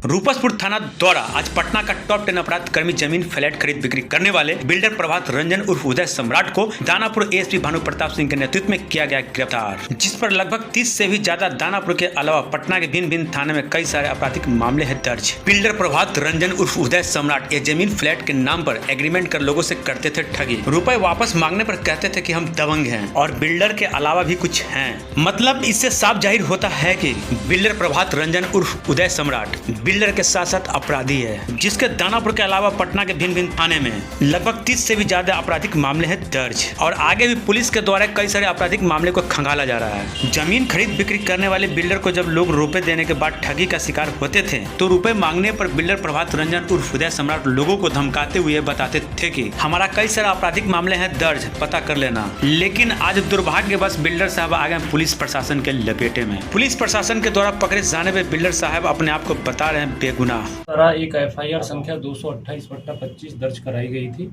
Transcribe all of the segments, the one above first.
रूपसपुर थाना द्वारा आज पटना का टॉप 10 अपराध कर्मी जमीन फ्लैट खरीद बिक्री करने वाले बिल्डर प्रभात रंजन उर्फ उदय सम्राट को दानापुर एसपी भानु प्रताप सिंह के नेतृत्व में किया गया गिरफ्तार, जिस पर लगभग 30 से भी ज्यादा दानापुर के अलावा पटना के भिन्न भिन्न थाने में कई सारे आपराधिक मामले हैं दर्ज। बिल्डर प्रभात रंजन उर्फ उदय सम्राट ये जमीन फ्लैट के नाम पर एग्रीमेंट कर लोगों से करते थे ठगी। रुपए वापस मांगने पर कहते थे कि हम दबंग हैं और बिल्डर के अलावा भी कुछ हैं। मतलब इससे साफ जाहिर होता है कि बिल्डर प्रभात रंजन उर्फ उदय सम्राट बिल्डर के साथ साथ अपराधी है, जिसके दानापुर के अलावा पटना के भिन्न भिन्न थाने में लगभग 30 से भी ज्यादा आपराधिक मामले हैं दर्ज और आगे भी पुलिस के द्वारा कई सारे आपराधिक मामले को खंगाला जा रहा है। जमीन खरीद बिक्री करने वाले बिल्डर को जब लोग रुपए देने के बाद ठगी का शिकार होते थे तो रुपए मांगने पर बिल्डर प्रभात रंजन उर्फ उदय सम्राट लोगों को धमकाते हुए बताते थे कि हमारा कई सारे आपराधिक मामले हैं दर्ज, पता कर लेना। लेकिन आज दुर्भाग्यवश बिल्डर साहब आ गए पुलिस प्रशासन के लपेटे में। पुलिस प्रशासन के द्वारा पकड़े जाने में बिल्डर साहब अपने आप को बता रहे हैं बेगुनाह। एक FIR संख्या 228/25 दर्ज कराई गई थी,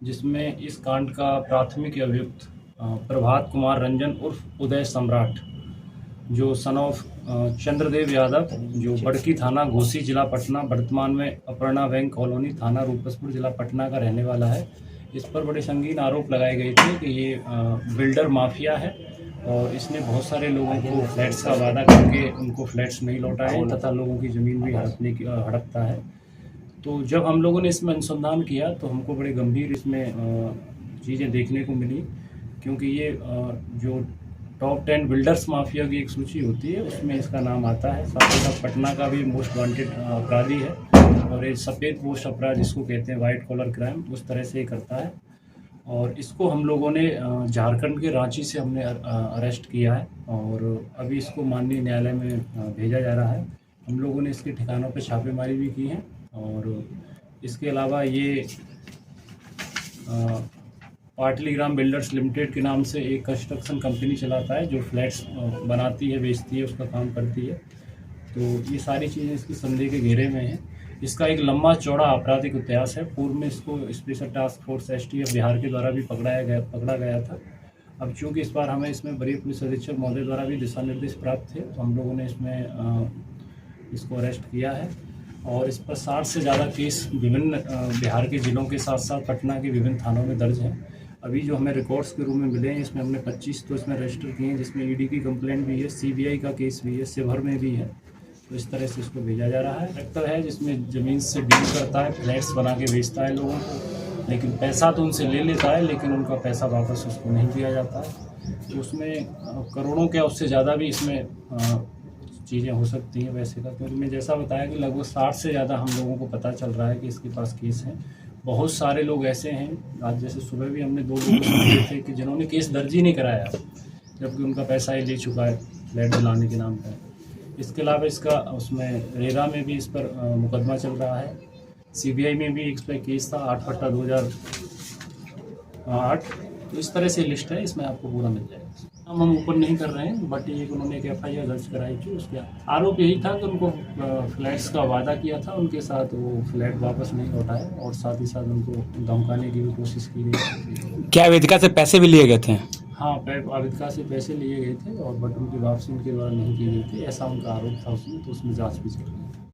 जिसमें इस कांड का प्राथमिक अभियुक्त प्रभात कुमार रंजन उर्फ उदय सम्राट, जो सन ऑफ चंद्रदेव यादव, जो बड़की थाना घोसी जिला पटना, वर्तमान में अपर्णा बैंक कॉलोनी थाना रूपसपुर जिला पटना का रहने वाला है। इस पर बड़े संगीन आरोप लगाए गए थे कि ये बिल्डर माफिया है और इसने बहुत सारे लोगों को फ्लैट्स का वादा करके उनको फ्लैट्स नहीं लौटाए तथा लोगों की ज़मीन भी हड़पता है। तो जब हम लोगों ने इसमें अनुसंधान किया तो हमको बड़े गंभीर इसमें चीज़ें देखने को मिली, क्योंकि ये जो टॉप 10 बिल्डर्स माफिया की एक सूची होती है उसमें इसका नाम आता है। साथ ही साथ पटना का भी मोस्ट वांटेड अपराधी है और ये सफ़ेद पोस्ट अपराध जिसको कहते हैं वाइट कॉलर क्राइम, उस तरह से ही करता है। और इसको हम लोगों ने झारखंड के रांची से हमने अरेस्ट किया है और अभी इसको माननीय न्यायालय में भेजा जा रहा है। हम लोगों ने इसके ठिकानों पर छापेमारी भी की है और इसके अलावा ये पाटलीग्राम बिल्डर्स लिमिटेड के नाम से एक कंस्ट्रक्शन कंपनी चलाता है जो फ्लैट्स बनाती है, बेचती है, उसका काम करती है। तो ये सारी चीज़ें इसकी संदेह के घेरे में हैं। इसका एक लंबा चौड़ा आपराधिक इतिहास है। पूर्व में इसको special task force STF Bihar के द्वारा भी पकड़ा गया था। अब चूँकि इस बार हमें इसमें वरीय पुलिस अधीक्षक महोदय द्वारा भी दिशा निर्देश प्राप्त थे तो हम लोगों ने इसमें इसको अरेस्ट किया है और इस पर 60 से ज़्यादा केस विभिन्न बिहार के ज़िलों के साथ साथ पटना के विभिन्न थानों में दर्ज हैं। अभी जो हमें रिकॉर्ड्स के रूप में मिले हैं इसमें हमने 25 तो इसमें रजिस्टर किए हैं, जिसमें ED की कंप्लेंट भी है, CBI का केस भी है, सिवहर में भी है। तो इस तरह से इसको भेजा जा रहा है। सेक्टर है जिसमें ज़मीन से डील करता है, फ्लैट्स बना के बेचता है लोगों को, लेकिन पैसा तो उनसे ले लेता है लेकिन उनका पैसा वापस उसको नहीं दिया जाता है। तो उसमें करोड़ों के उससे ज़्यादा भी इसमें चीज़ें हो सकती हैं वैसे का, क्योंकि मैं जैसा बताया कि लगभग 60 से ज़्यादा हम लोगों को पता चल रहा है कि इसके पास केस हैं। बहुत सारे लोग ऐसे हैं, आज जैसे सुबह भी हमने 2 लोगों को मिले थे कि जिन्होंने केस दर्ज ही नहीं कराया जबकि उनका पैसा ही ले चुका है फ्लैट दिलाने के नाम पर। इसके अलावा इसका उसमें रेरा में भी इस पर मुकदमा चल रहा है, CBI में भी इस पर केस था 8/2008। तो इस तरह से लिस्ट है, इसमें आपको पूरा मिल जाएगा। हम ऊपर नहीं कर रहे हैं, बट ये उन्होंने एक FIR दर्ज कराई थी। उसके आरोप यही था कि उनको फ्लैट्स का वादा किया था, उनके साथ वो फ्लैट वापस नहीं लौटाए और साथ ही साथ उनको धमकाने की भी कोशिश की गई। क्या वेदिका से पैसे भी लिए गए थे? हाँ, वेदिका से पैसे लिए गए थे और बट उनकी वापसी उनके द्वारा नहीं की गई थी, ऐसा उनका आरोप था उसमें। तो उसमें जाँच भी चल रही है।